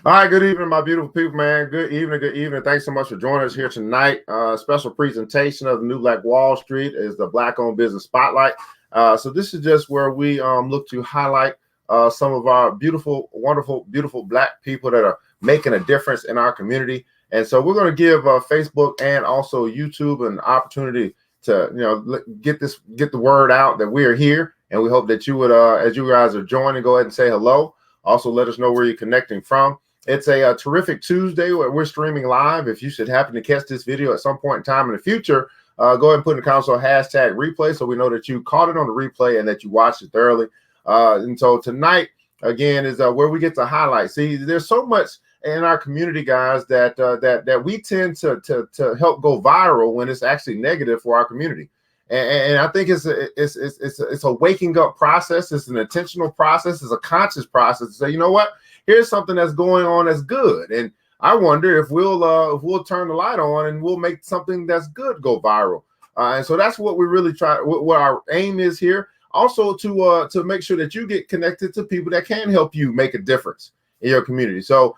All right, good evening, my beautiful people, man. Good evening, good evening. Thanks so much for joining us here tonight. Special presentation of the New Black Wall Street is the Black-Owned Business Spotlight. So this is just where we look to highlight some of our beautiful, wonderful, beautiful Black people that are making a difference in our community. And so we're going to give Facebook and also YouTube an opportunity to get the word out that we are here, and we hope that you would, as you guys are joining, go ahead and say hello. Also, let us know where you're connecting from. It's a terrific Tuesday where we're streaming live. If you should happen to catch this video at some point in time in the future, go ahead and put in the console hashtag replay so we know that you caught it on the replay and that you watched it thoroughly. And so tonight, again, is where we get to highlight. See, there's so much in our community, guys, that we tend to help go viral when it's actually negative for our community. And I think it's a waking up process. It's an intentional process. It's a conscious process to say, you know what? Here's something that's going on that's good, and I wonder if we'll turn the light on and we'll make something that's good go viral. And so that's what we really try. What our aim is here. Also to make sure that you get connected to people that can help you make a difference in your community. So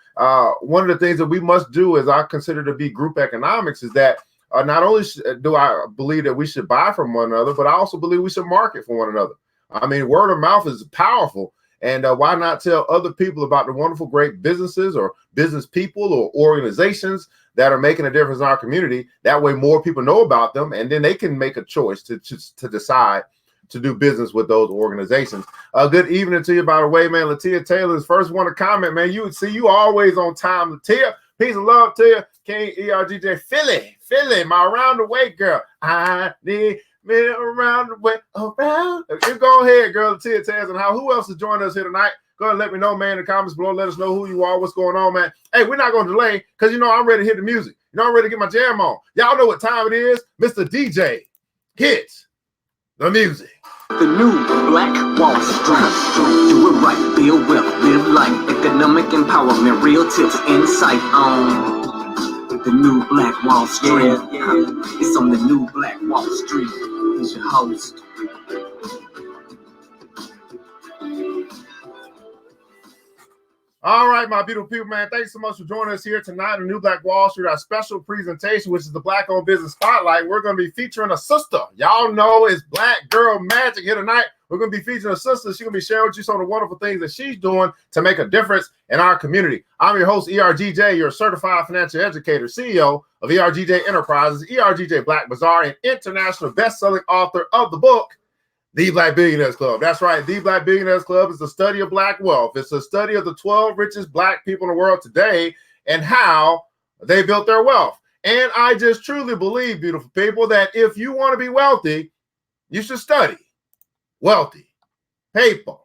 one of the things that we must do, as I consider to be group economics, is that not only do I believe that we should buy from one another, but I also believe we should market for one another. I mean, word of mouth is powerful. And why not tell other people about the wonderful, great businesses or business people or organizations that are making a difference in our community? That way more people know about them, and then they can make a choice to decide to do business with those organizations. Good evening to you, by the way, man. Latia Taylor is first one to comment, man. You always on time, Latia. Peace and love to you. King ERGJ, Philly, my around the way girl. I need me around the way, around. You go ahead, girl. Tia Taz and how. Who else is joining us here tonight? Go ahead and let me know, man, in the comments below. Let us know who you are, what's going on, man. Hey, we're not going to delay because, I'm ready to hit the music. I'm ready to get my jam on. Y'all know what time it is. Mr. DJ hits the music. The new Black Wall Street. Do it right, build wealth, live life, economic empowerment, real tips, insight on the new Black Wall Street. It's on the new Black Wall Street. He's your host. All right, my beautiful people, man. Thanks so much for joining us here tonight on New Black Wall Street, our special presentation, which is the Black-Owned Business Spotlight. We're going to be featuring a sister. Y'all know it's Black Girl Magic here tonight. We're going to be featuring a sister. She's going to be sharing with you some of the wonderful things that she's doing to make a difference in our community. I'm your host, ERGJ, your certified financial educator, CEO of ERGJ Enterprises, ERGJ Black Bazaar, and international best-selling author of the book, The Black Billionaires Club. That's right. The Black Billionaires Club is the study of Black wealth. It's a study of the 12 richest Black people in the world today and how they built their wealth. And I just truly believe, beautiful people, that if you want to be wealthy, you should study wealthy people.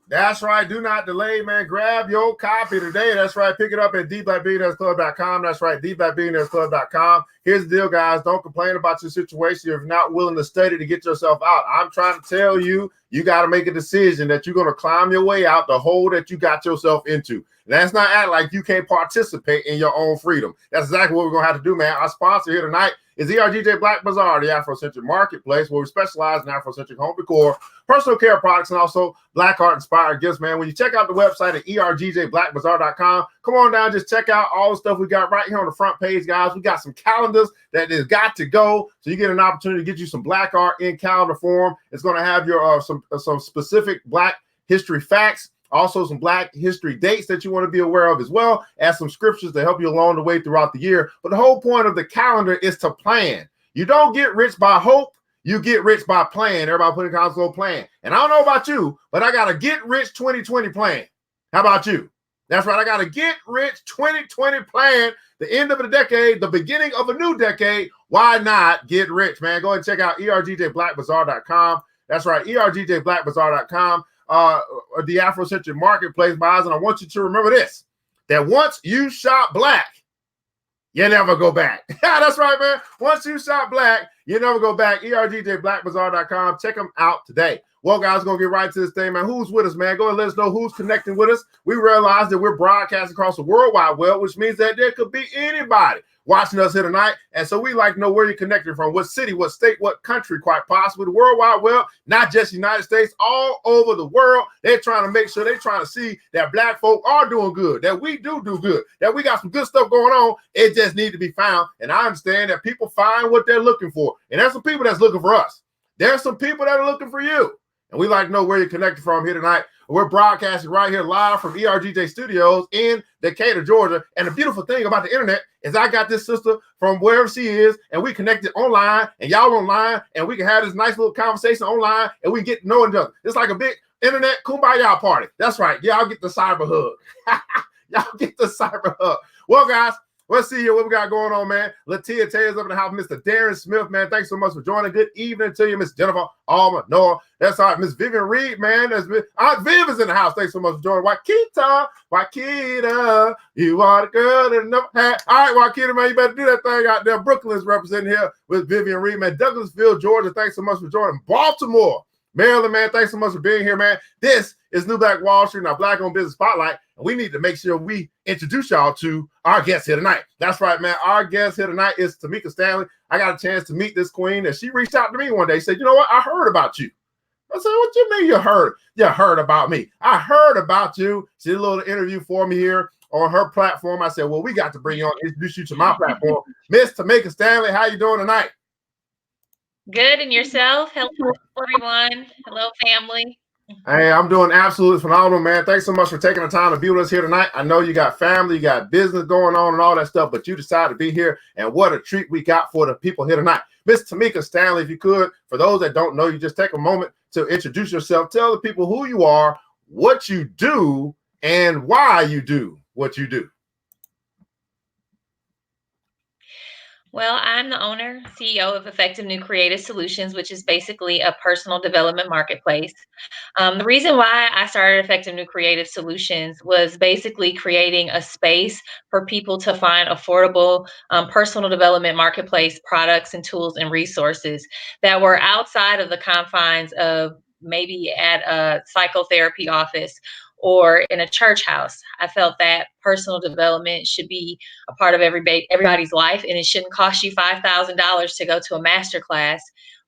That's right. Do not delay, man. Grab your copy today. That's right. Pick it up at theblackbillionairesclub.com. That's right. theblackbillionairesclub.com. Here's the deal, guys. Don't complain about your situation if you're not willing to study to get yourself out. I'm trying to tell you, you got to make a decision that you're going to climb your way out the hole that you got yourself into. That's not act like you can't participate in your own freedom. That's exactly what we're going to have to do, man. Our sponsor here tonight is ERGJ Black Bazaar, the Afrocentric marketplace where we specialize in Afrocentric home decor, personal care products, and also Black art inspired gifts, man. When you check out the website at ERGJBlackBazaar.com, come on down, just check out all the stuff we got right here on the front page, guys. We got some calendars that is got to go, so you get an opportunity to get you some Black art in calendar form. It's going to have your some specific Black history facts, also some Black history dates that you want to be aware of as well, as some scriptures to help you along the way throughout the year. But the whole point of the calendar is to plan. You don't get rich by hope. You get rich by plan. Everybody put in console plan. And I don't know about you, but I got a get rich 2020 plan. How about you? That's right. I got a get rich 2020 plan. The end of the decade, the beginning of a new decade. Why not get rich, man? Go ahead and check out ERGJBlackBazaar.com. That's right. ERGJBlackBazaar.com. The Afrocentric marketplace, guys. And I want you to remember this, that once you shop Black, you never go back. That's right, man. Once you shop black, you never go back. ERGJ, BlackBazaar.com. Check them out today. Well, guys, going to get right to this thing, man. Who's with us, man? Go and let us know who's connecting with us. We realize that we're broadcasting across the World Wide Web, which means that there could be anybody watching us here tonight. And so we like to know where you're connected from, what city, what state, what country, quite possibly. The World Wide Web, not just the United States, all over the world. They're trying to make sure, they're trying to see that black folk are doing good, that we do good, that we got some good stuff going on. It just needs to be found. And I understand that people find what they're looking for. And there's some people that's looking for us. There's some people that are looking for you. And we like to know where you're connected from here tonight. We're broadcasting right here live from ERGJ Studios in Decatur, Georgia. And the beautiful thing about the internet is I got this sister from wherever she is, and we connected online, and y'all online, and we can have this nice little conversation online, and we can get to know each other. It's like a big internet kumbaya party. That's right. Y'all get the cyber hug. Y'all get the cyber hug. Well, guys, let's see here what we got going on, man. Latia Taylor's up in the house. Mr. Darren Smith, man, thanks so much for joining. Good evening to you, Miss Jennifer Alma Noah. That's all right. Miss Vivian Reed, man. Aunt Viv is in the house. Thanks so much for joining. Wakita, you are the girl that never had. All right, Wakita, man, you better do that thing out there. Brooklyn's representing here with Vivian Reed, man. Douglasville, Georgia, thanks so much for joining. Baltimore, Maryland, man, thanks so much for being here, man. This is New Black Wall Street, our Black-Owned Business Spotlight, and we need to make sure we introduce y'all to our guest here tonight. That's right, man. Our guest here tonight is Tameka Stanley. I got a chance to meet this queen, and she reached out to me one day. Said, you know what? I heard about you. I said, what you mean you heard? You heard about me. I heard about you. She did a little interview for me here on her platform. I said, well, we got to bring you on, introduce you to my platform. Miss Tameka Stanley, how you doing tonight? Good, and yourself? Hello, everyone. Hello, family. Hey, I'm doing absolutely phenomenal, man. Thanks so much for taking the time to be with us here tonight. I know you got family, you got business going on and all that stuff, but you decided to be here, and what a treat we got for the people here tonight. Miss Tameka Stanley, if you could, for those that don't know you, just take a moment to introduce yourself. Tell the people who you are, what you do, and why you do what you do. Well, I'm the owner, CEO of Effective New Creative Solutions, which is basically a personal development marketplace. The reason why I started Effective New Creative Solutions was basically creating a space for people to find affordable personal development marketplace products and tools and resources that were outside of the confines of maybe at a psychotherapy office or in a church house. I felt that personal development should be a part of everybody's life, and it shouldn't cost you $5,000 to go to a master class,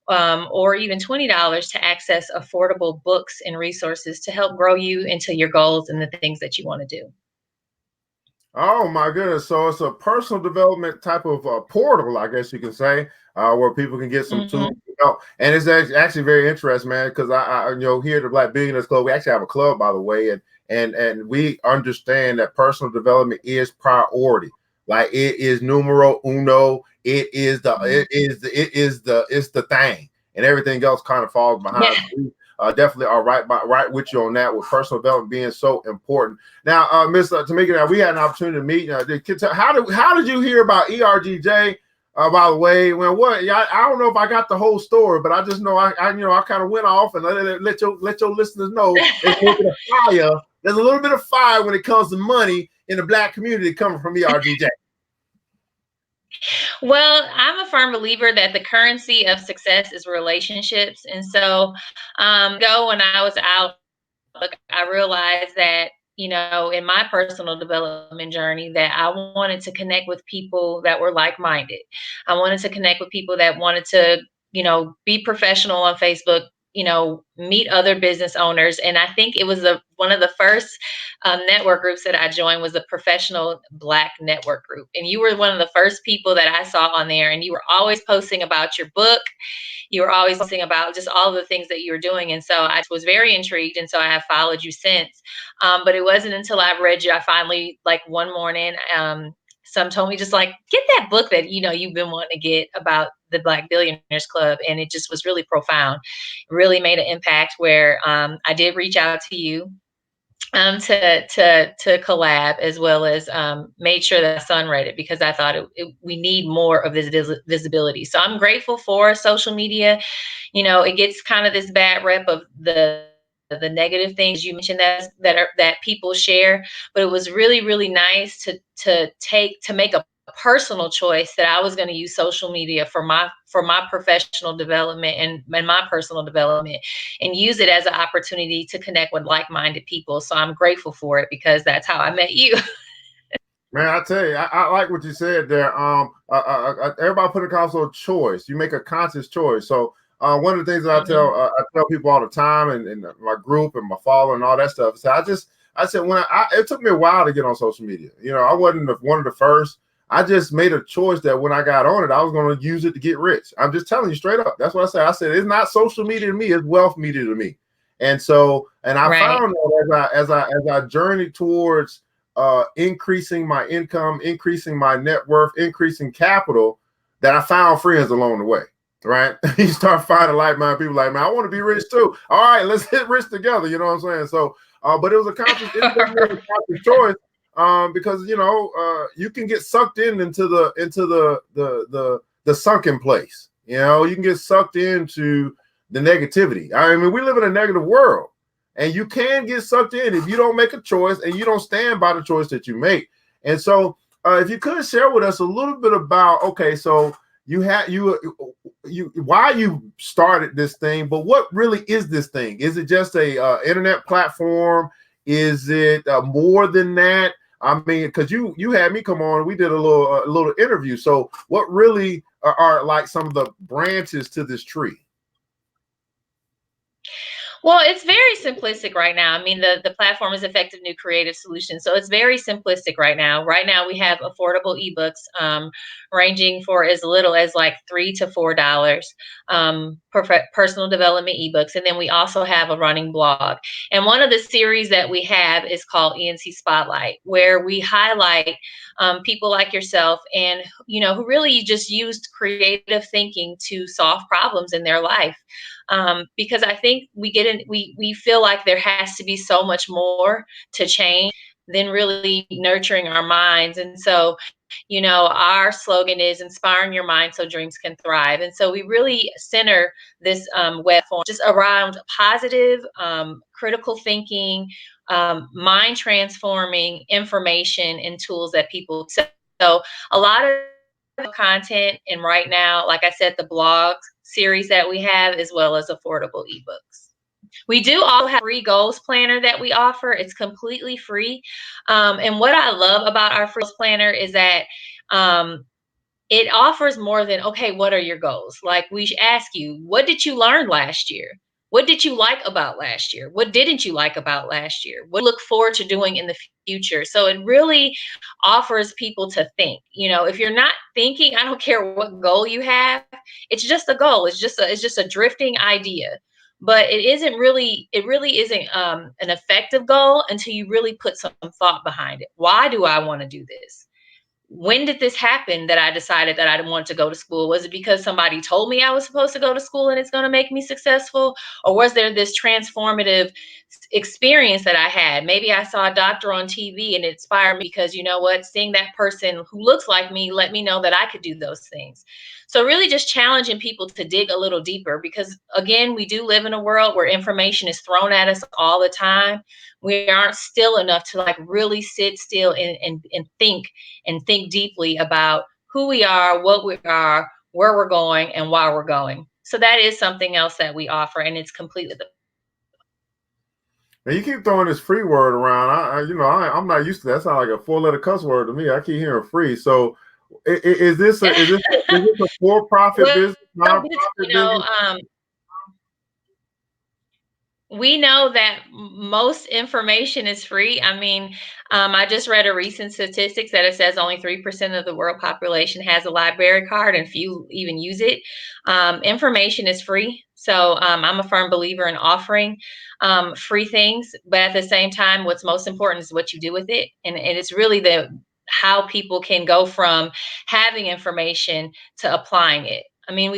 or even $20 to access affordable books and resources to help grow you into your goals and the things that you want to do. Oh my goodness! So it's a personal development type of portal, I guess you can say, where people can get some tools. And it's actually very interesting, man. Because I here at the Black Billionaires Club, we actually have a club, by the way, and we understand that personal development is priority. Like, it is numero uno. It's the thing, and everything else kind of falls behind. Yeah. Definitely are right with you on that, with personal development being so important. Now, Miss Tameka, now we had an opportunity to meet. How did you hear about ERGJ? By the way, I don't know if I got the whole story, but I just know I kind of went off and let your listeners know there's a little bit of fire. There's a little bit of fire when it comes to money in the Black community coming from ERGJ. Well, I'm a firm believer that the currency of success is relationships. And so when I was out, I realized that, in my personal development journey, that I wanted to connect with people that were like-minded. I wanted to connect with people that wanted to, be professional on Facebook, meet other business owners. And I think it was one of the first network groups that I joined was a professional Black network group. And you were one of the first people that I saw on there, and you were always posting about your book. You were always posting about just all the things that you were doing. And so I was very intrigued. And so I have followed you since. But it wasn't until I read you, I finally, like one morning, some told me, just like, get that book that, you've been wanting to get about the Black Billionaires Club. And it just was really profound. It really made an impact where I did reach out to you to collab, as well as made sure that my son read it, because I thought we need more of this visibility. So I'm grateful for social media. It gets kind of this bad rep of the negative things you mentioned that people share, but it was really, really nice to make a personal choice that I was going to use social media for my professional development and my personal development, and use it as an opportunity to connect with like-minded people. So I'm grateful for it because that's how I met you. Man, I tell you, I like what you said there. Everybody put a also choice. You make a conscious choice. So one of the things that I tell people all the time, and my group and my follower and all that stuff. So I said when it took me a while to get on social media. You know, I wasn't one of the first. I just made a choice that when I got on it, I was going to use it to get rich. I'm just telling you straight up. That's what I said. I said it's not social media to me; it's wealth media to me. And so, and I found that as I journeyed towards increasing my income, increasing my net worth, increasing capital, that I found friends along the way. Right? You start finding like-minded people like, man, I want to be rich too. All right, let's hit rich together. You know what I'm saying? So, but it was a conscious choice, because you can get sucked into the sunken place. You know, you can get sucked into the negativity. I mean, we live in a negative world. And you can get sucked in if you don't make a choice and you don't stand by the choice that you make. And so if you could share with us a little bit about, okay, so why you started this thing, but what really is this thing? Is it just a internet platform? Is it more than that? I mean, because you had me come on, we did a little interview. So what really are like some of the branches to this tree? Well, it's very simplistic right now. I mean, the platform is Effective New Creative Solutions. So it's very simplistic right now. Right now, we have affordable ebooks ranging for as little as like $3 to $4 personal development ebooks. And then we also have a running blog. And one of the series that we have is called ENC Spotlight, where we highlight people like yourself and, who really just used creative thinking to solve problems in their life. Because I think we feel like there has to be so much more to change than really nurturing our minds. And so, our slogan is inspiring your mind so dreams can thrive. And so we really center this web form just around positive, critical thinking, mind transforming information and tools that people. So a lot of content, and right now, like I said, the blog series that we have, as well as affordable ebooks. We do all have a free goals planner that we offer. It's completely free. And what I love about our free goals planner is that it offers more than, okay, what are your goals? Like, we ask you, what did you learn last year? What did you like about last year? What didn't you like about last year? What do you look forward to doing in the future? So it really offers people to think. If you're not thinking, I don't care what goal you have, it's just a goal. It's just a drifting idea. But it really isn't an effective goal until you really put some thought behind it. Why do I want to do this? When did this happen that I decided that I didn't want to go to school? Was it because somebody told me I was supposed to go to school and it's going to make me successful? Or was there this transformative experience that I had? Maybe I saw a doctor on TV and it inspired me because, you know what, seeing that person who looks like me let me know that I could do those things. So really just challenging people to dig a little deeper, because again, we do live in a world where information is thrown at us all the time. We aren't still enough to like really sit still and think deeply about who we are, what we are, where we're going, and why we're going. So that is something else that we offer, and it's completely. Now you keep throwing this free word around. I'm not used to that. That sounds like a 4-letter cuss word to me. I keep hearing free. So is this a for-profit business? We know that most information is free. I mean, I just read a recent statistics that it says only 3% of the world population has a library card and few even use it. Information is free. So I'm a firm believer in offering free things, but at the same time, what's most important is what you do with it. And it's really how people can go from having information to applying it. I mean,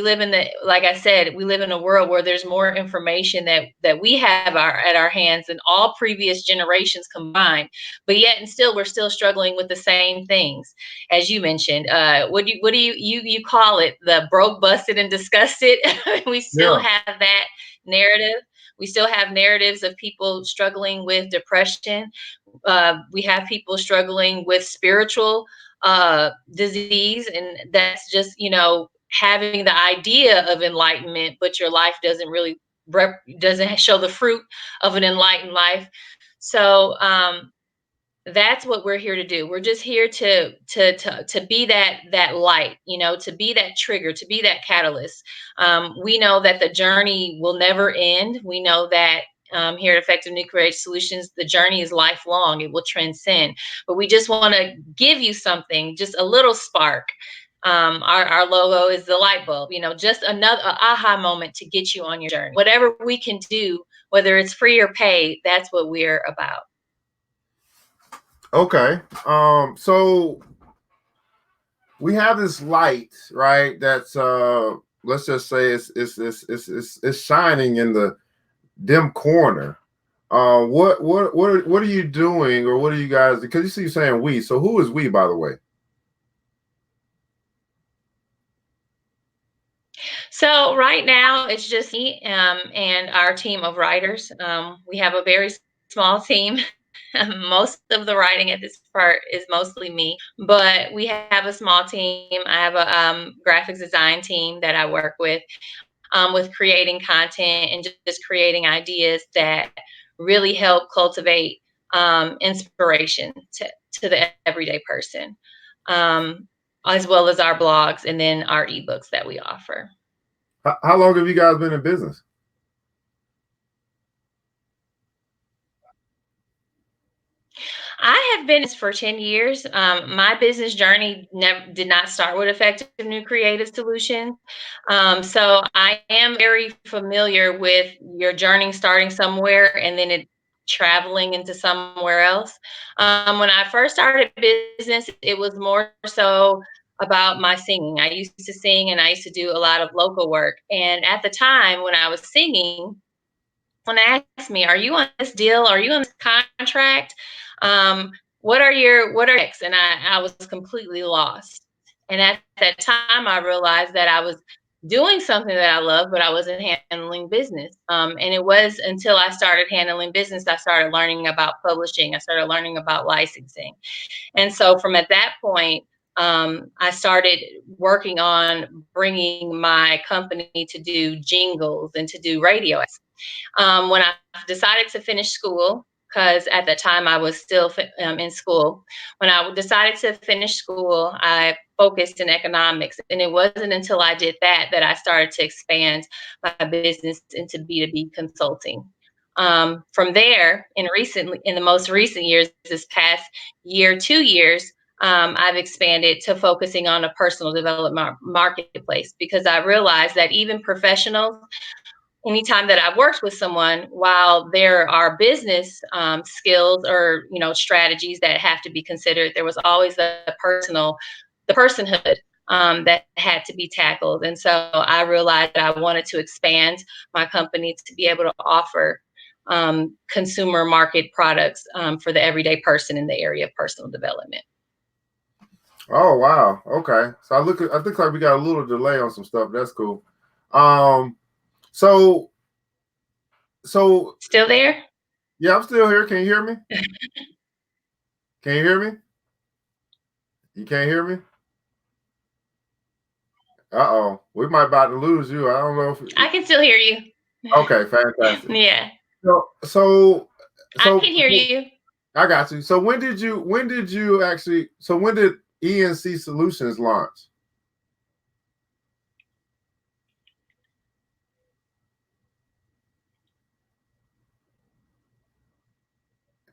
like I said, we live in a world where there's more information that we have at our hands than all previous generations combined. But yet and still, we're still struggling with the same things, as you mentioned. What do you call it? The broke, busted, and disgusted. We still have that narrative. We still have narratives of people struggling with depression. We have people struggling with spiritual disease, and that's just, having the idea of enlightenment, but your life doesn't really doesn't show the fruit of an enlightened life. So that's what we're here to do. We're just here to be that light, to be that trigger, to be that catalyst. We know that the journey will never end. We know that here at Effective New Creative Solutions, the journey is lifelong. It will transcend. But we just want to give you something, just a little spark. Our logo is the light bulb, just another aha moment to get you on your journey. Whatever we can do, whether it's free or paid, that's what we're about. Okay. So we have this light, right? That's let's just say it's shining in the dim corner. What are you doing, or what are you guys? Because you see you saying we. So who is we, by the way? So right now it's just me and our team of writers. We have a very small team. Most of the writing at this part is mostly me, but we have a small team. I have a graphics design team that I work with creating content and just creating ideas that really help cultivate inspiration to the everyday person, as well as our blogs and then our ebooks that we offer. How long have you guys been in business? I have been for 10 years. My business journey did not start with Effective New Creative Solutions. So I am very familiar with your journey starting somewhere and then it traveling into somewhere else. When I first started business, it was more so about my singing. I used to sing and I used to do a lot of local work. And at the time when I was singing, when they asked me, "Are you on this deal? Are you on this contract? What are next?" And I was completely lost. And at that time, I realized that I was doing something that I love, but I wasn't handling business. And it was until I started handling business, I started learning about publishing. I started learning about licensing. And so from at that point, I started working on bringing my company to do jingles and to do radio when I decided to finish school, because at the time I was still in school, when I decided to finish school, I focused in economics. And it wasn't until I did that that I started to expand my business into B2B consulting. From there, in the most recent years, this past year, 2 years, I've expanded to focusing on a personal development marketplace because I realized that even professionals, anytime that I've worked with someone, while there are business skills or strategies that have to be considered, there was always the personhood that had to be tackled. And so I realized that I wanted to expand my company to be able to offer consumer market products for the everyday person in the area of personal development. Oh wow. Okay. So I think like we got a little delay on some stuff. That's cool. Um, so Still there? yeah, I'm still here. Can you hear me? Can you hear me? You can't hear me? Uh-oh. We might about to lose you. I don't know if I can still hear you. okay, fantastic. Yeah, So I can hear you. I got you. So when did you actually when did ENC Solutions launch?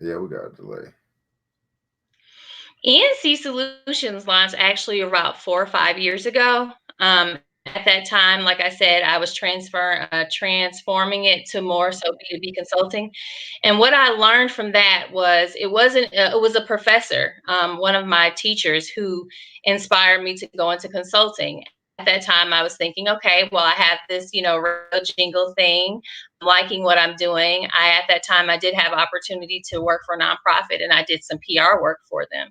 Yeah, we got a delay. ENC Solutions launched actually about 4 or 5 years ago. At that time, like I said, I was transforming it to more so B2B consulting. And what I learned from that was it was a professor, one of my teachers, who inspired me to go into consulting. At that time, I was thinking, okay, well, I have this, real jingle thing. I'm liking what I'm doing. At that time, I did have opportunity to work for a nonprofit, and I did some PR work for them.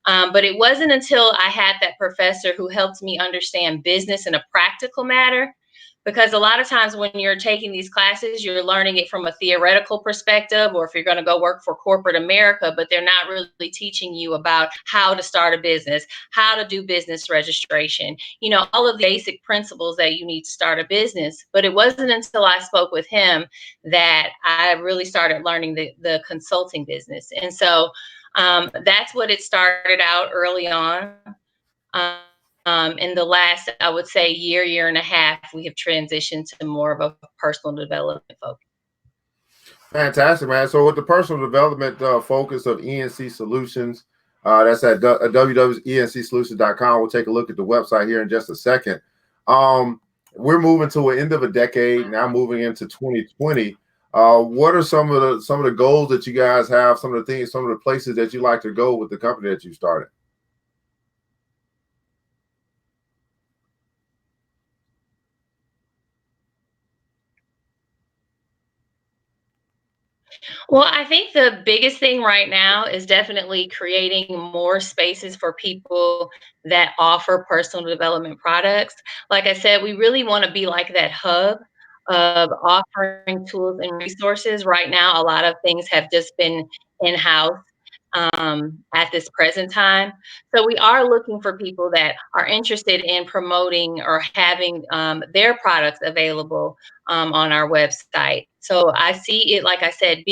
But it wasn't until I had that professor who helped me understand business in a practical matter Because a lot of times when you're taking these classes, you're learning it from a theoretical perspective, or if you're going to go work for corporate America, but they're not really teaching you about how to start a business, how to do business registration, all of the basic principles that you need to start a business. But it wasn't until I spoke with him that I really started learning the consulting business. And so that's what it started out early on. In the last, I would say, year and a half, we have transitioned to more of a personal development focus. Fantastic, man. So with the personal development focus of ENC Solutions, that's at www.encsolutions.com. We'll take a look at the website here in just a second. We're moving to an end of a decade now, moving into 2020. What are some of the goals that you guys have? Some of the places that you like to go with the company that you started? Well, I think the biggest thing right now is definitely creating more spaces for people that offer personal development products. Like I said, we really want to be like that hub of offering tools and resources. Right now, a lot of things have just been in-house at this present time. So we are looking for people that are interested in promoting or having their products available on our website. So I see it, like I said,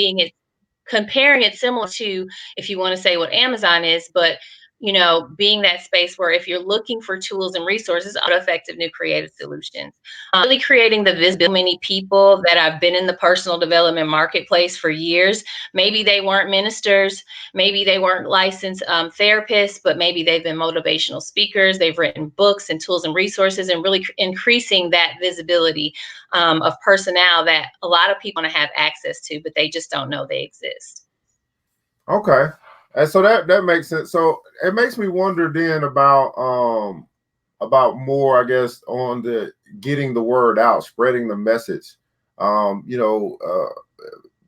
comparing it similar to, if you want to say what Amazon is, but being that space where if you're looking for tools and resources, effective new creative solutions, really creating the visibility. Many people that have been in the personal development marketplace for years, maybe they weren't ministers, maybe they weren't licensed therapists, but maybe they've been motivational speakers. They've written books and tools and resources, and really increasing that visibility of personnel that a lot of people want to have access to, but they just don't know they exist. Okay. And so that makes sense. So it makes me wonder then about more, I guess, on the getting the word out, spreading the message,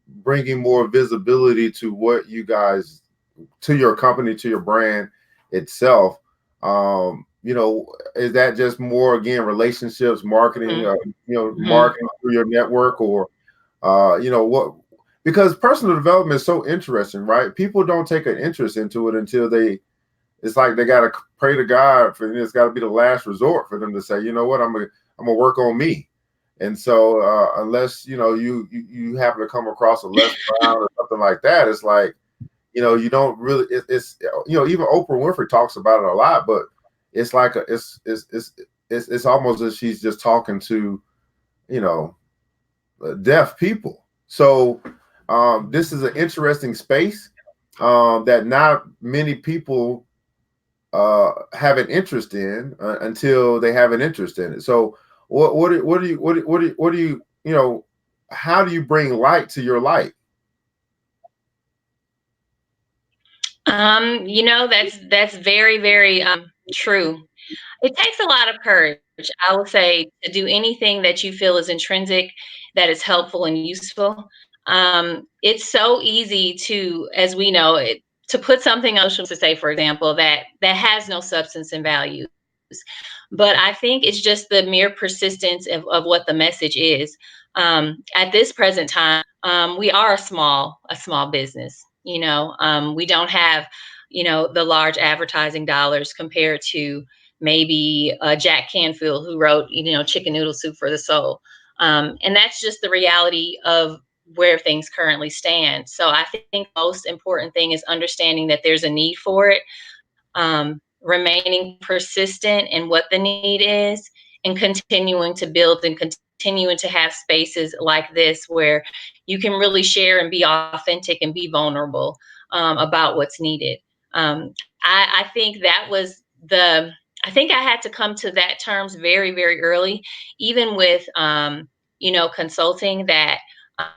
bringing more visibility to what you guys, to your company, to your brand itself. Is that just more, again, relationships, marketing, marketing through your network, or what? Because personal development is so interesting, right? People don't take an interest into it until it's like they got to pray to God for it. It's got to be the last resort for them to say, you know what, I'm gonna work on me. And so unless you happen to come across a Les Brown or something like that, it's like, you don't really. It's even Oprah Winfrey talks about it a lot, but it's like it's almost as she's just talking to deaf people. So this is an interesting space that not many people have an interest in until they have an interest in it. So what do you how do you bring light to your light? That's very, very true. It takes a lot of courage, I would say, to do anything that you feel is intrinsic, that is helpful and useful. It's so easy to, as we know it, to put something on social, to say, for example, that has no substance and value. But I think it's just the mere persistence of what the message is. At this present time, we are a small business. We don't have, the large advertising dollars compared to maybe Jack Canfield, who wrote, Chicken Noodle Soup for the Soul. And that's just the reality of where things currently stand. So I think the most important thing is understanding that there's a need for it, remaining persistent in what the need is, and continuing to build and continuing to have spaces like this where you can really share and be authentic and be vulnerable about what's needed. I think that was I think I had to come to that terms very, very early, even with, consulting, that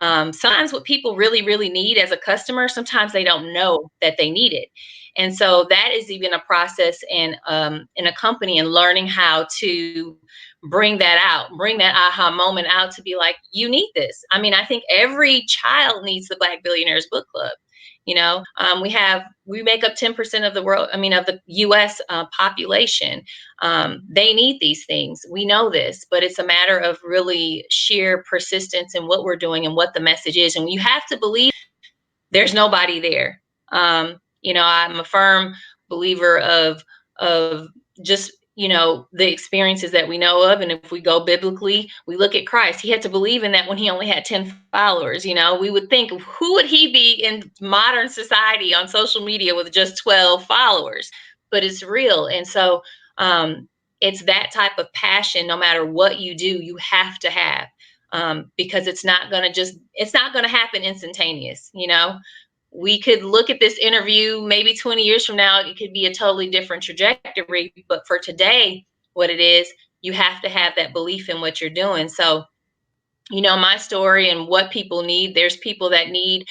sometimes what people really, really need as a customer, sometimes they don't know that they need it. And so that is even a process in a company, and learning how to bring that out, bring that aha moment out, to be like, you need this. I mean, I think every child needs the Black Billionaires Book Club. We make up 10% of the world, of the US population. They need these things. We know this, but it's a matter of really sheer persistence in what we're doing and what the message is. And you have to believe there's nobody there. I'm a firm believer of just the experiences that we know of. And if we go biblically, we look at Christ. He had to believe in that when he only had 10 followers. We would think, who would he be in modern society on social media with just 12 followers? But it's real. And so it's that type of passion. No matter what you do, you have to have, because it's not going to happen instantaneous. We could look at this interview maybe 20 years from now, it could be a totally different trajectory. But for today, what it is, you have to have that belief in what you're doing. So, my story and what people need, there's people that need,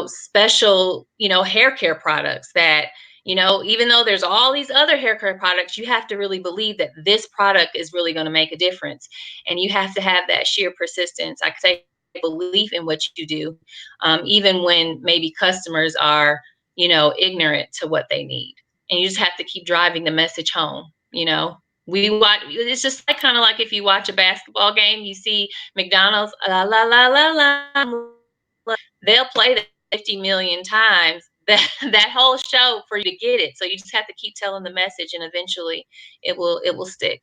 special, hair care products that, even though there's all these other hair care products, you have to really believe that this product is really going to make a difference. And you have to have that sheer persistence. I could say belief in what you do, even when maybe customers are, ignorant to what they need. And you just have to keep driving the message home. We watch, it's just like kind of like if you watch a basketball game, you see McDonald's, la la la la la. They'll play that 50 million times, that whole show for you to get it. So you just have to keep telling the message, and eventually it will stick.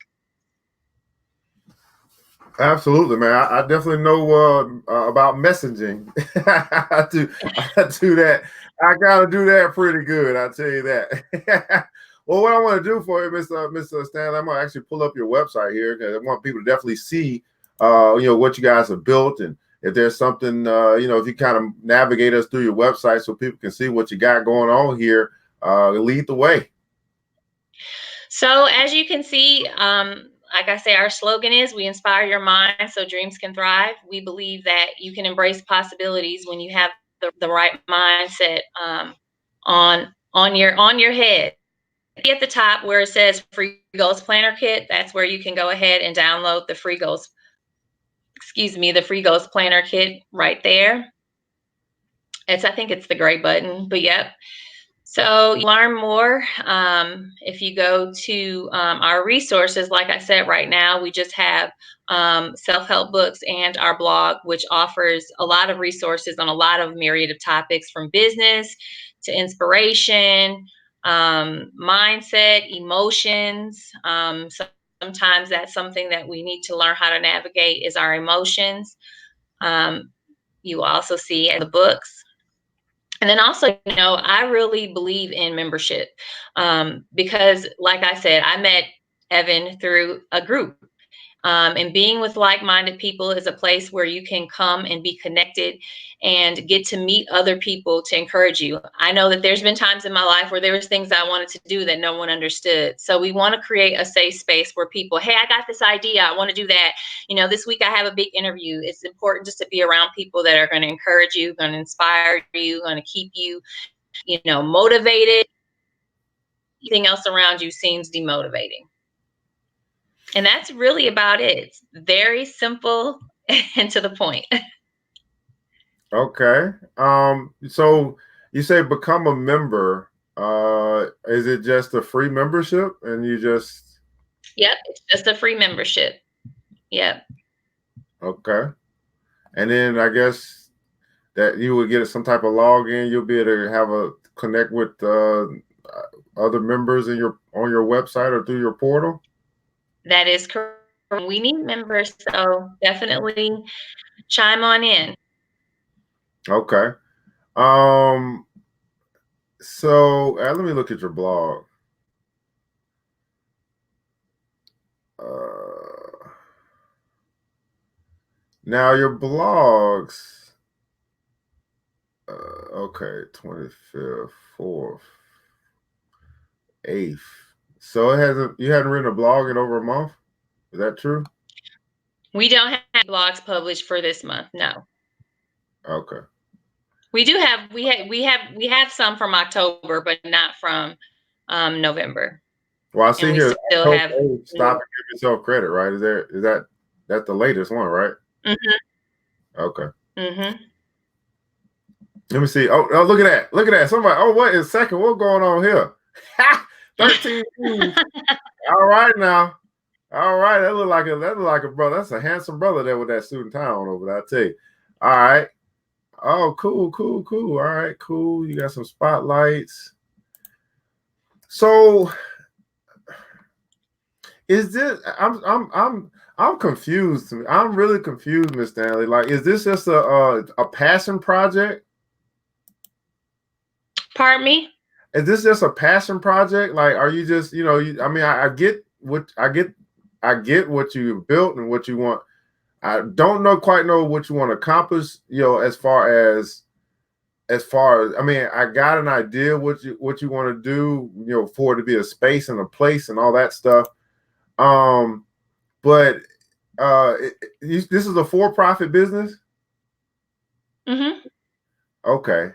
Absolutely, man. I definitely know about messaging. I do that. I gotta do that pretty good. I tell you that. Well, what I want to do for you, Mr. Stanley, I'm gonna actually pull up your website here because I want people to definitely see, what you guys have built, and if there's something, if you kind of navigate us through your website so people can see what you got going on here, lead the way. So as you can see, like I say, our slogan is we inspire your mind so dreams can thrive. We believe that you can embrace possibilities when you have the right mindset on your head. At the top where it says free goals planner kit, that's where you can go ahead and download the free goals planner kit right there. I think it's the gray button, but yep. So you learn more if you go to our resources. Like I said, right now we just have self-help books and our blog, which offers a lot of resources on a lot of myriad of topics, from business to inspiration, mindset, emotions. Sometimes that's something that we need to learn how to navigate, is our emotions. You also see in the books. And then also, I really believe in membership, because, like I said, I met Evan through a group. And being with like-minded people is a place where you can come and be connected and get to meet other people to encourage you. I know that there's been times in my life where there was things I wanted to do that no one understood. So we want to create a safe space where people, hey, I got this idea, I want to do that. This week I have a big interview. It's important just to be around people that are going to encourage you, going to inspire you, going to keep you, motivated. Anything else around you seems demotivating. And that's really about it. It's very simple and to the point. Okay. So you say become a member. Is it just a free membership and you just? Yep, it's just a free membership. Yep. Okay. And then I guess that you would get some type of login. You'll be able to have a connect with other members on your website or through your portal. That is correct. We need members, so definitely chime on in. Okay. So let me look at your blog. Now your blogs. Okay, 25th, 4th, 8th. So you hadn't written a blog in over a month? Is that true? We don't have blogs published for this month. No. Okay. We do have we have some from October, but not from November. Well, I see and here still have stop and give yourself credit, right? That's the latest one, right? Mm-hmm. Okay. Mm-hmm. Let me see. Oh, look at that. Look at that. Somebody. Oh, what is second? What's going on here? 13 keys. All right now. All right. That look like a brother. That's a handsome brother there with that suit and tie on over there. I tell you. All right. Oh, cool. All right, cool. You got some spotlights. So is this I'm confused. I'm really confused, Miss Stanley. Like, is this just a passion project? Pardon me? Is this just a passion project? Like, are you just, I mean, I get what you built and what you want. I don't quite know what you want to accomplish, as far as I mean, I got an idea what you want to do, for it to be a space and a place and all that stuff. But this is a for-profit business? Mm-hmm. Okay.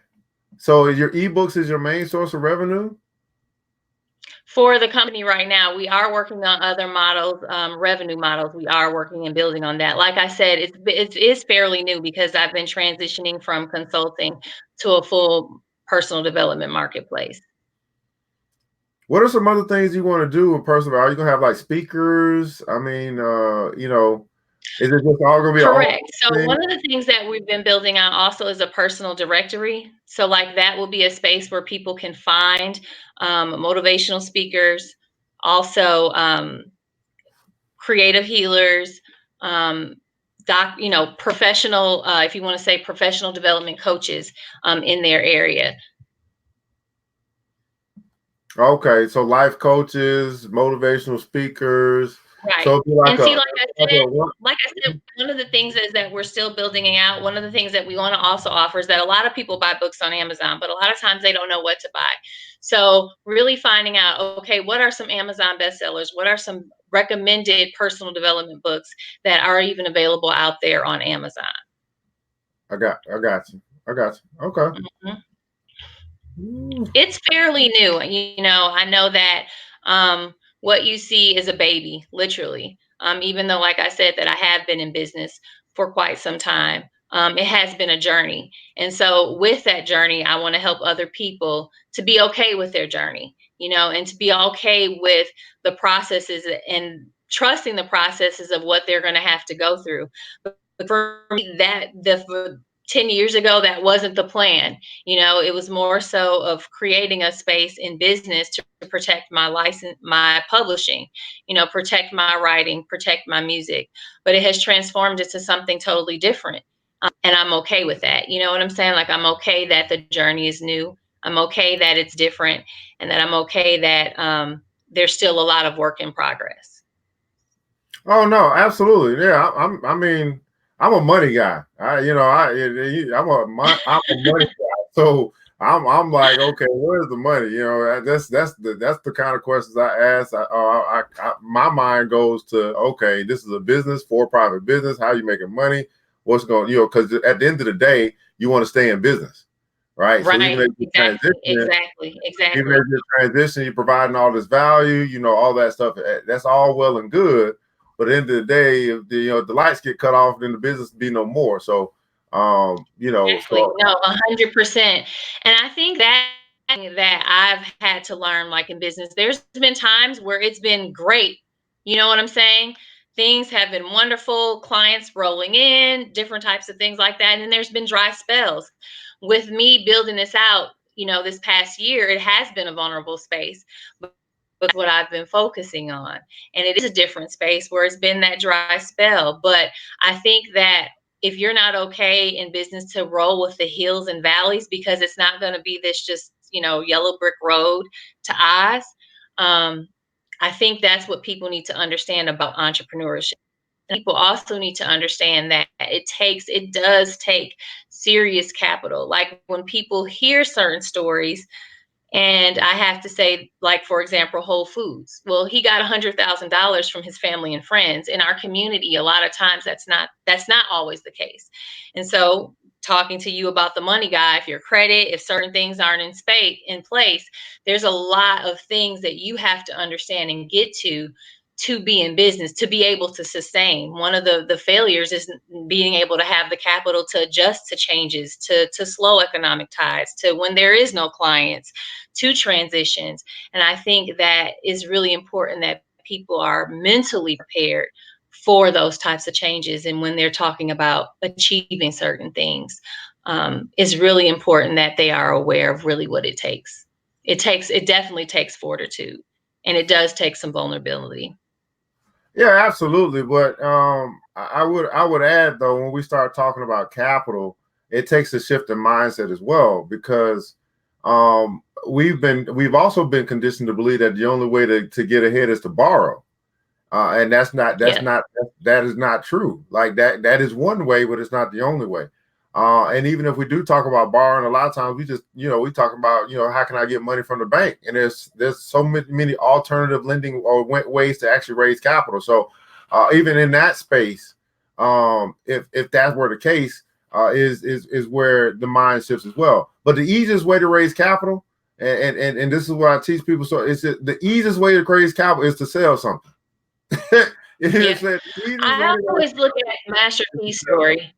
So your ebooks is your main source of revenue? For the company right now, we are working on other models, revenue models. We are working and building on that. Like I said, it's fairly new because I've been transitioning from consulting to a full personal development marketplace. What are some other things you want to do in personal? Are you gonna have like speakers? I mean, is it just all gonna be Correct. So thing? one of the things that we've been building out also is a personal directory. So like that will be a space where people can find motivational speakers, also creative healers, professional, if you want to say professional development coaches in their area. Okay, so life coaches, motivational speakers. Right. So it'd be like And see, a like I said, one of the things is that we're still building it out. One of the things that we want to also offer is that a lot of people buy books on Amazon, but a lot of times they don't know what to buy. So really finding out, okay, what are some Amazon bestsellers? What are some recommended personal development books that are even available out there on Amazon? I got you. Okay. Mhm. It's fairly new. I know that what you see is a baby, literally. Even though, like I said, that I have been in business for quite some time, it has been a journey. And so, with that journey, I want to help other people to be okay with their journey, and to be okay with the processes and trusting the processes of what they're going to have to go through. But for me, for 10 years ago, that wasn't the plan. It was more so of creating a space in business to protect my license, my publishing, protect my writing, protect my music. But it has transformed into something totally different. And I'm okay with that. You know what I'm saying? Like, I'm okay that the journey is new. I'm okay that it's different, and that I'm okay that there's still a lot of work in progress. Oh no, absolutely. Yeah, I mean, I'm a money guy. I'm a money guy. So I'm like, okay, where's the money? That's the kind of questions I ask. My mind goes to, okay, this is a business, for-profit business. How are you making money? What's going, because at the end of the day, you want to stay in business, right? So even Right. if you transition, Exactly. even if you're transitioning, you're providing all this value, all that stuff. That's all well and good. But at the end of the day, if the lights get cut off, then the business be no more. So, Exactly. No, 100%. And I think that I've had to learn, like in business, there's been times where it's been great. You know what I'm saying? Things have been wonderful, clients rolling in, different types of things like that. And then there's been dry spells. With me building this out, this past year, it has been a vulnerable space. But what I've been focusing on. And it is a different space where it's been that dry spell. But I think that if you're not okay in business to roll with the hills and valleys, because it's not going to be this just, yellow brick road to Oz. I think that's what people need to understand about entrepreneurship. People also need to understand that it does take serious capital. Like when people hear certain stories, and I have to say, like, for example, Whole Foods. Well, he got $100,000 from his family and friends. In our community, a lot of times that's not always the case. And so, talking to you about the money guy, if your credit, if certain things aren't in place, there's a lot of things that you have to understand and get to to be in business, to be able to sustain. One of the failures is being able to have the capital to adjust to changes, to slow economic tides, to when there is no clients, to transitions. And I think that is really important, that people are mentally prepared for those types of changes. And when they're talking about achieving certain things, it's really important that they are aware of really what it takes. It definitely takes fortitude, and it does take some vulnerability. Yeah, absolutely. But I would add though, when we start talking about capital, it takes a shift in mindset as well, because we've also been conditioned to believe that the only way to get ahead is to borrow. And Yeah. that is not true. Like that is one way, but it's not the only way. And even if we do talk about borrowing, a lot of times we just, we talk about, how can I get money from the bank? And there's so many alternative lending or ways to actually raise capital. So even in that space, if that were the case, is where the mind shifts as well. But the easiest way to raise capital, and this is what I teach people. So it's the easiest way to raise capital is to sell something. Yeah. I always look at Master P's story.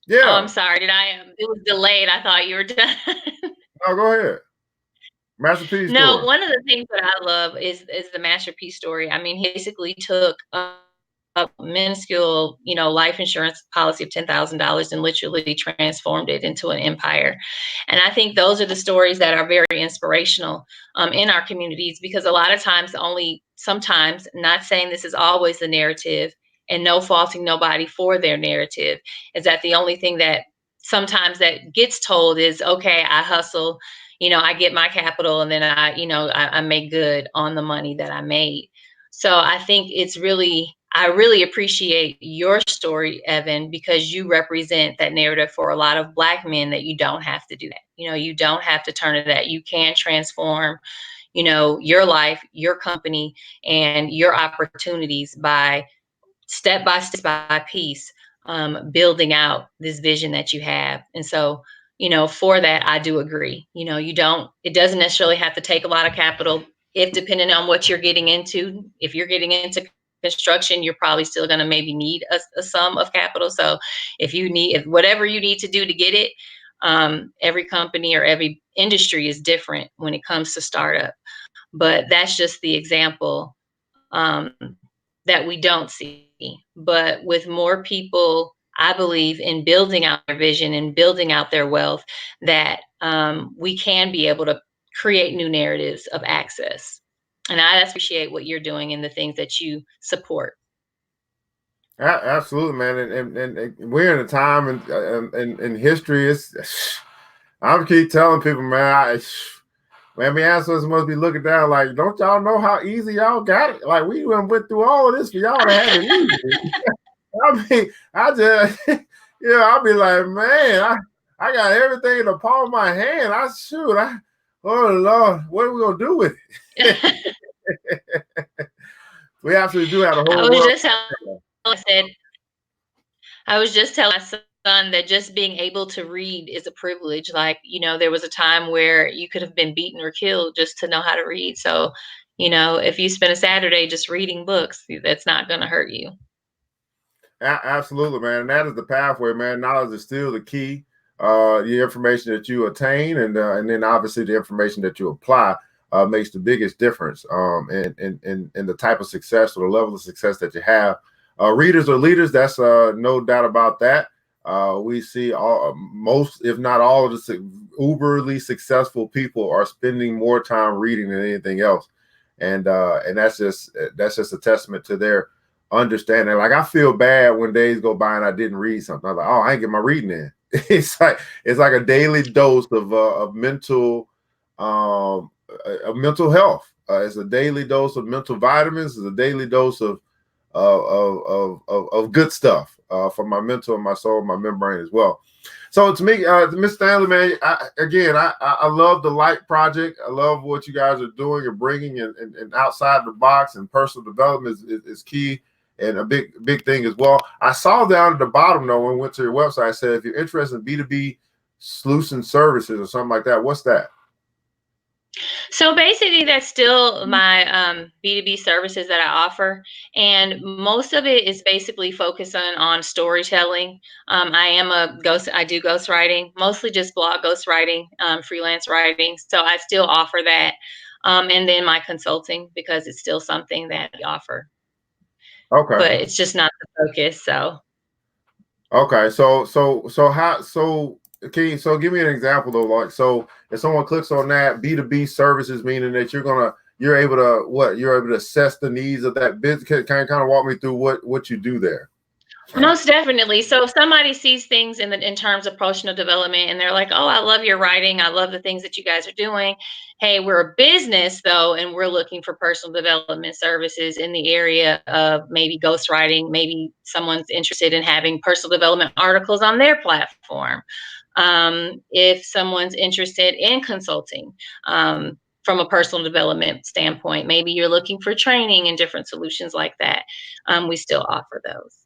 Oh, I'm Yeah. sorry. It was delayed. I thought you were done. No, go ahead. Master P No, story. one of the things that I love is the Master P story. I mean, he basically took a minuscule, life insurance policy of $10,000 and literally transformed it into an empire. And I think those are the stories that are very inspirational in our communities, because a lot of times, sometimes, not saying this is always the narrative, and no faulting nobody for their narrative, is that the only thing that sometimes that gets told is, okay, I hustle, I get my capital, and then I make good on the money that I made. So I think I really appreciate your story, Evan, because you represent that narrative for a lot of Black men, that you don't have to do that. You don't have to turn to that. You can transform, your life, your company, and your opportunities by step by piece, building out this vision that you have. And so, for that, I do agree. It doesn't necessarily have to take a lot of capital, if depending on what you're getting into. If you're getting into construction, you're probably still going to maybe need a sum of capital. So if whatever you need to do to get it, every company or every industry is different when it comes to startup. But that's just the example um, that we don't see. But with more people, I believe, in building out their vision and building out their wealth, that we can be able to create new narratives of access. And I appreciate what you're doing and the things that you support. Absolutely, man. And we're in a time in history. I keep telling people, man, man, the ancestors must be looking down like, don't y'all know how easy y'all got it? Like, we went through all of this for y'all to have it easy. I mean, I just, I'll be like, man, I got everything in the palm of my hand. Oh Lord, what are we gonna do with it? We absolutely do have a I whole was world. just telling, I said, I was just telling my son that just being able to read is a privilege. Like, there was a time where you could have been beaten or killed just to know how to read. So, if you spend a Saturday just reading books, that's not going to hurt you. Absolutely, man. And that is the pathway, man. Knowledge is still the key. The information that you attain, and then obviously the information that you apply makes the biggest difference in the type of success or the level of success that you have. Readers are leaders. That's no doubt about that. We see most, if not all, of the uberly successful people are spending more time reading than anything else, and that's just a testament to their understanding. Like, I feel bad when days go by and I didn't read something. I'm like, oh, I ain't get my reading in. It's like a daily dose of mental health. It's a daily dose of mental vitamins. It's a daily dose of good stuff for my mental and my soul, and my membrane as well. So to me, Miss Stanley, man, I love the Light Project. I love what you guys are doing and bringing, and outside the box, and personal development is key, and a big thing as well. I saw down at the bottom though, when we went to your website, I said, if you're interested in B2B solution services or something like that, what's that? So basically, that's still my B2B services that I offer. And most of it is basically focusing on storytelling. I do ghostwriting, mostly just blog ghostwriting, freelance writing. So I still offer that. And then my consulting, because it's still something that we offer, Okay. but it's just not the focus. So Okay. So give me an example though. Like, so if someone clicks on that B2B services, meaning that you're able to assess the needs of that business. Can you kind of walk me through what you do there? most definitely. So if somebody sees things in terms of professional development and they're like, "Oh, I love your writing. I love the things that you guys are doing. Hey, we're a business though, and we're looking for personal development services in the area of maybe ghostwriting. Maybe someone's interested in having personal development articles on their platform. If someone's interested in consulting, from a personal development standpoint, maybe you're looking for training and different solutions like that. We still offer those.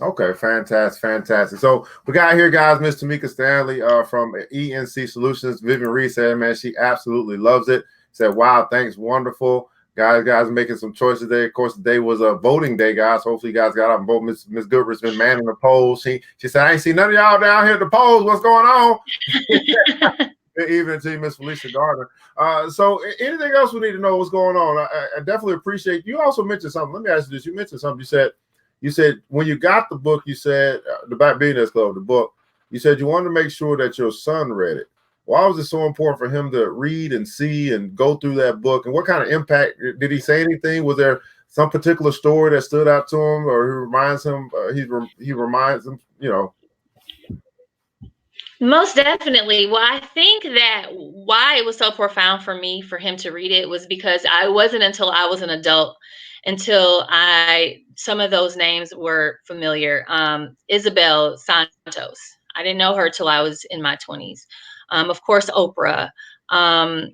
Okay, fantastic, fantastic. So we got here, guys, Miss Tameka Stanley from ENC Solutions. Vivian Reed said, man, she absolutely loves it. Said, wow, thanks, wonderful. Guys making some choices today. Of course, today was a voting day, guys. Hopefully, you guys got out and vote. Miss Goodrich's been manning the polls. She said, I ain't seen none of y'all down here at the polls. What's going on? Good evening to you, Miss Felicia Gardner. So anything else we need to know what's going on? I definitely appreciate. You also mentioned something. Let me ask you this. You mentioned something. You said when you got the book, you said the Black Billionaires Club, the book, you said you wanted to make sure that your son read it. Why was it so important for him to read and see and go through that book? And what kind of impact did he say anything? Was there some particular story that stood out to him, or he reminds him? He reminds him, you know. Most definitely. Well, I think that why it was so profound for me for him to read it was because I wasn't until I was an adult until I some of those names were familiar. Isabel Santos. I didn't know her till I was in my 20s. Of course, Oprah. Um,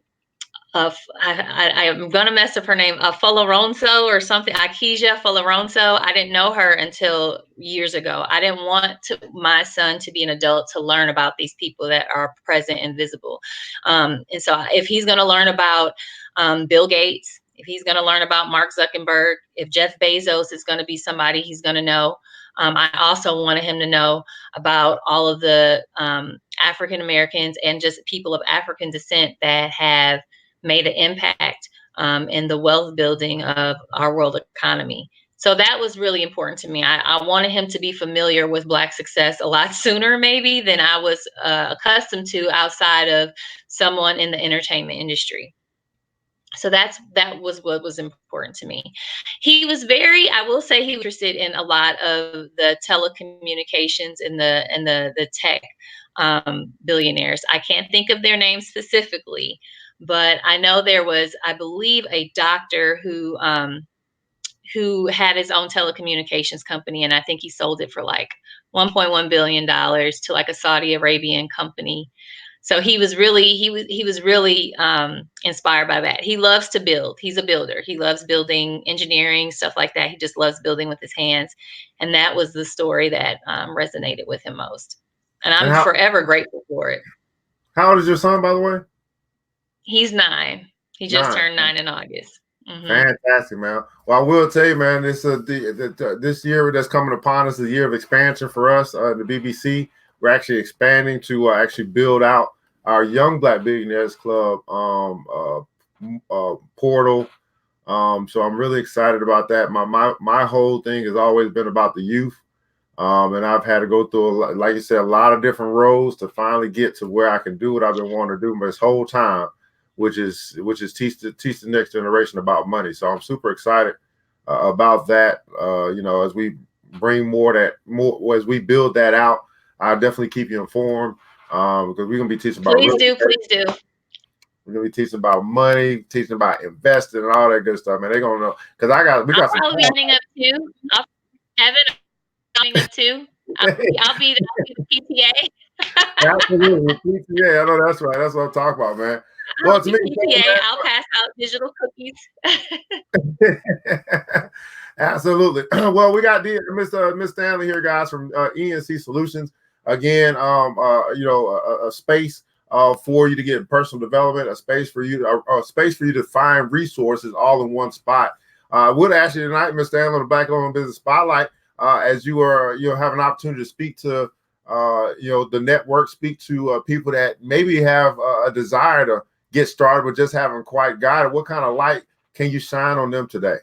I'm gonna mess up her name, Folaronso or something, Akija Folaronso. I didn't know her until years ago. I didn't want my son to be an adult to learn about these people that are present and visible. And so, if he's gonna learn about Bill Gates, if he's gonna learn about Mark Zuckerberg, if Jeff Bezos is gonna be somebody he's gonna know. I also wanted him to know about all of the African Americans and just people of African descent that have made an impact in the wealth building of our world economy. So that was really important to me. I wanted him to be familiar with Black success a lot sooner, maybe, than I was accustomed to outside of someone in the entertainment industry. So that was what was important to me. I will say, he was interested in a lot of the telecommunications and the tech billionaires. I can't think of their names specifically, but I know there was, I believe, a doctor who had his own telecommunications company, and I think he sold it for like $1.1 billion to like a Saudi Arabian company. So he was really inspired by that. He loves to build. He's a builder. He loves building, engineering, stuff like that. He just loves building with his hands, and that was the story that resonated with him most. And And I'm forever grateful for it. how old is your son, by the way? He's 9. He just 9. turned 9 in August. Mm-hmm. Fantastic, man. Well, I will tell you, man, this this year that's coming upon us is a year of expansion for us. The BBC, we're actually expanding to actually build out our Young Black Billionaires Club portal. So I'm really excited about that. My whole thing has always been about the youth. And I've had to go through, like you said, a lot of different roles to finally get to where I can do what I've been wanting to do this whole time, which is teach the next generation about money. So I'm super excited about that. As we bring more as we build that out, I'll definitely keep you informed because we're gonna be teaching about. Please do. We're gonna be teaching about money, teaching about investing and all that good stuff, man. They're gonna know because we got some. I'll be signing up too. Evan, signing up too. I'll be the PTA. Absolutely, PTA. I know that's right. That's what I'm talking about, man. Well, to me, PTA, I'll pass out digital cookies. Absolutely. Well, we got Miss Stanley here, guys, from ENC Solutions. Again, a space for you to get personal development, a space for you to find resources all in one spot. I would ask you tonight, Mr. Stanley, on the Black-Owned Business Spotlight, as you have an opportunity to speak to the network, speak to people that maybe have a desire to get started but just haven't quite got it. What kind of light can you shine on them today?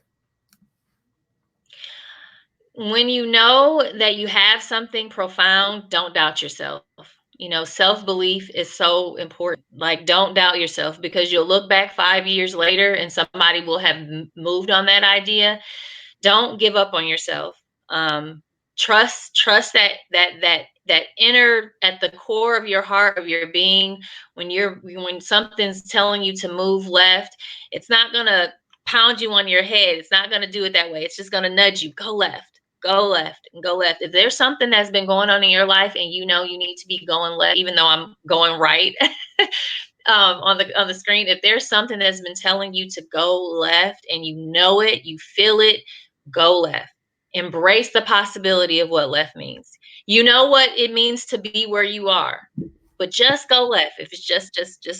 When you know that you have something profound, don't doubt yourself. Self-belief is so important. Like, don't doubt yourself, because you'll look back 5 years later and somebody will have moved on that idea. Don't give up on yourself. Trust that inner, at the core of your heart, of your being, when something's telling you to move left, it's not gonna pound you on your head. It's not gonna do it that way. It's just gonna nudge you, go left, go left, and go left. If there's something that's been going on in your life and you need to be going left, even though I'm going right, on the screen, if there's something that's been telling you to go left and you know it, you feel it, go left. Embrace the possibility of what left means. You know what it means to be where you are, but just go left. If it's just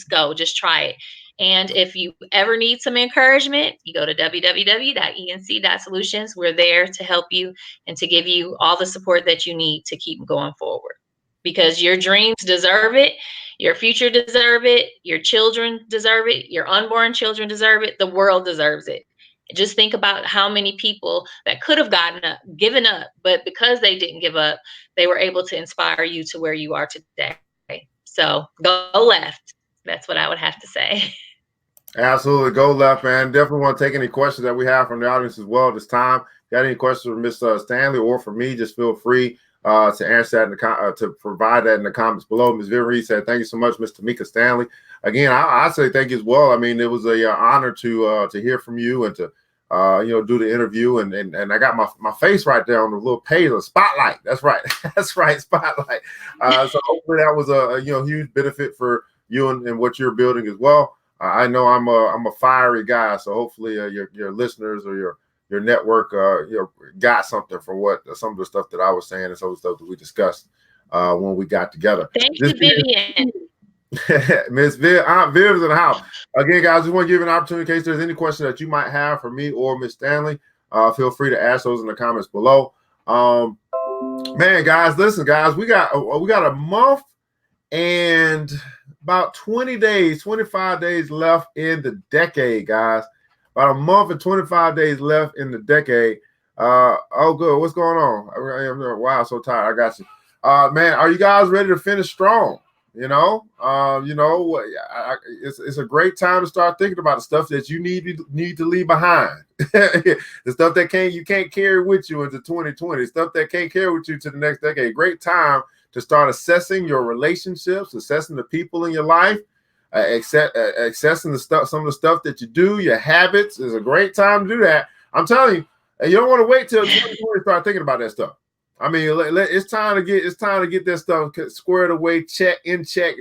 go, just try it. And if you ever need some encouragement, you go to www.enc.solutions. We're there to help you and to give you all the support that you need to keep going forward, because your dreams deserve it. Your future deserve it. Your children deserve it. Your unborn children deserve it. The world deserves it. Just think about how many people that could have given up, but because they didn't give up, they were able to inspire you to where you are today. So go left. That's what I would have to say. Absolutely. Go left, man. Definitely want to take any questions that we have from the audience as well at this time. Got any questions for Mr. Stanley or for me, just feel free to answer that to provide that in the comments below. Ms. Vivian Reed said, thank you so much, Ms. Tameka Stanley. Again, I say thank you as well. I mean, it was a honor to hear from you and to do the interview, and I got my face right there on the little page of Spotlight. That's right. That's right. Spotlight. So hopefully that was a huge benefit for you and what you're building as well. I know I'm a fiery guy, so hopefully your listeners or your network got something from what some of the stuff that I was saying and some of the stuff that we discussed when we got together. Thank you, Vivian. Miss Aunt Viv's in the house. Again, guys, we want to give an opportunity in case there's any question that you might have for me or Miss Stanley. Feel free to ask those in the comments below. Man, guys, listen, guys, we got a month and about 20 days, 25 days left in the decade, guys. About a month and 25 days left in the decade. Oh, good. What's going on? Wow, so tired. I got you. Man, are you guys ready to finish strong? It's a great time to start thinking about the stuff that you need to leave behind. The stuff that you can't carry with you into 2020, stuff that can't carry with you to the next decade. Great time to start assessing your relationships, assessing the people in your life, assessing some of the stuff that you do, your habits. Is a great time to do that. I'm telling you, and you don't want to wait till 2020 to start thinking about that stuff. I mean, it's time to get that stuff squared away, check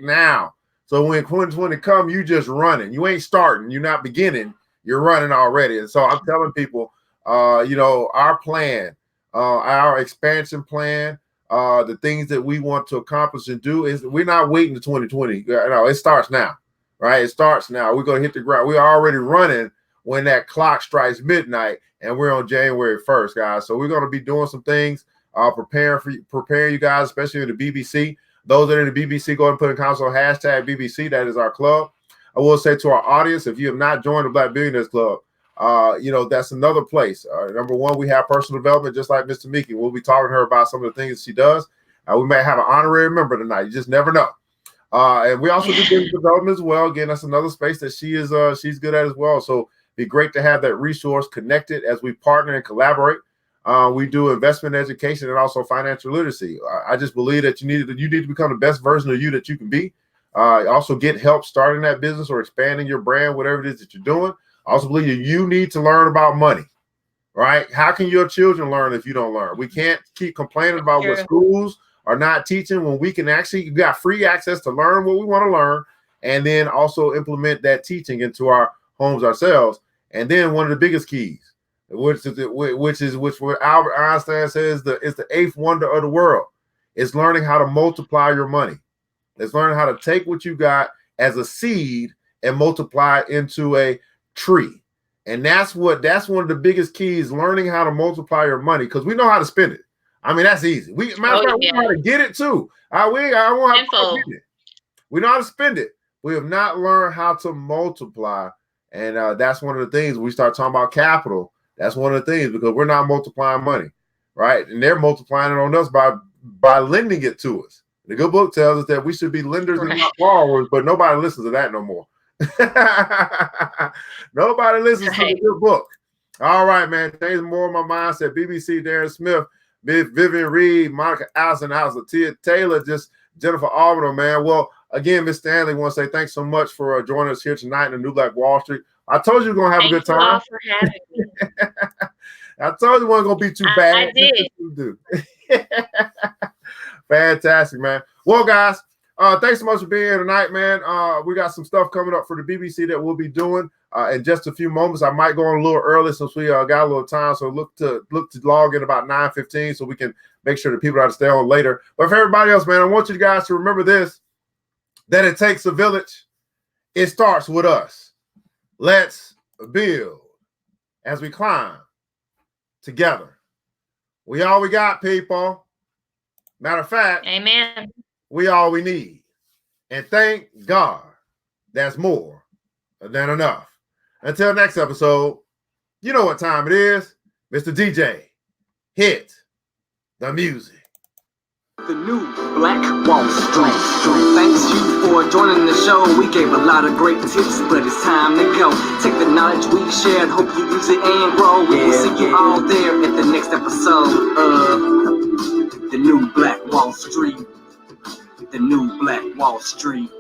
now. So when 2020 come, you just running. You ain't starting. You're not beginning. You're running already. And so I'm telling people, our plan, our expansion plan, the things that we want to accomplish and do is we're not waiting to 2020. No, it starts now, right? It starts now. We're going to hit the ground. We're already running when that clock strikes midnight, and we're on January 1st, guys. So we're going to be doing some things. Preparing you guys, especially in the BBC. Those that are in the BBC, go ahead and put in console hashtag BBC. That is our club. I will say to our audience, if you have not joined the Black Billionaires Club, that's another place. Number one, we have personal development, just like Mr. Miki. We'll be talking to her about some of the things that she does. We may have an honorary member tonight. You just never know. And we also do business development as well. Again, that's another space that she's good at as well. So it'd be great to have that resource connected as we partner and collaborate. We do investment education and also financial literacy. I just believe that you need to become the best version of you that you can be. Also get help starting that business or expanding your brand, whatever it is that you're doing. I also believe you need to learn about money, right? How can your children learn if you don't learn? We can't keep complaining about what schools are not teaching when we can you got free access to learn what we want to learn and then also implement that teaching into our homes ourselves. And then one of the biggest keys, which what Albert Einstein says it's the eighth wonder of the world. It's learning how to multiply your money. It's learning how to take what you got as a seed and multiply it into a tree. And that's one of the biggest keys, learning how to multiply your money, because we know how to spend it. I mean, that's easy. We know how to get it too. I won't have to get it. We know how to spend it. We have not learned how to multiply. And that's one of the things we start talking about capital. That's one of the things, because we're not multiplying money, right? And they're multiplying it on us by lending it to us. The good book tells us that we should be lenders and not borrowers, but nobody listens to that no more. Nobody listens to the good book. All right, man. Thanks more of my mindset. BBC, Darren Smith, Vivian Reed, Monica Allison, Tia Taylor, just Jennifer Arbiter, man. Well, again, Miss Stanley, want to say thanks so much for joining us here tonight in the New Black Wall Street. I told you we're going to have a good time. Thank you all for having me. I told you it wasn't going to be too bad. I did. Fantastic, man. Well, guys, thanks so much for being here tonight, man. We got some stuff coming up for the BBC that we'll be doing in just a few moments. I might go on a little early since we got a little time, so look to log in about 9:15 so we can make sure that people have to stay on later. But for everybody else, man, I want you guys to remember this, that it takes a village. It starts with us. Let's build as we climb together. We all we got, people. Matter of fact, amen. We all we need. And thank God that's more than enough. Until next episode, you know what time it is. Mr. DJ, hit the music. The new Black Wall Street. Thanks you for joining the show. We gave a lot of great tips, but it's time to go. Take the knowledge we shared, hope you use it and grow. We'll see you all there at the next episode of the new Black Wall Street. The new Black Wall Street.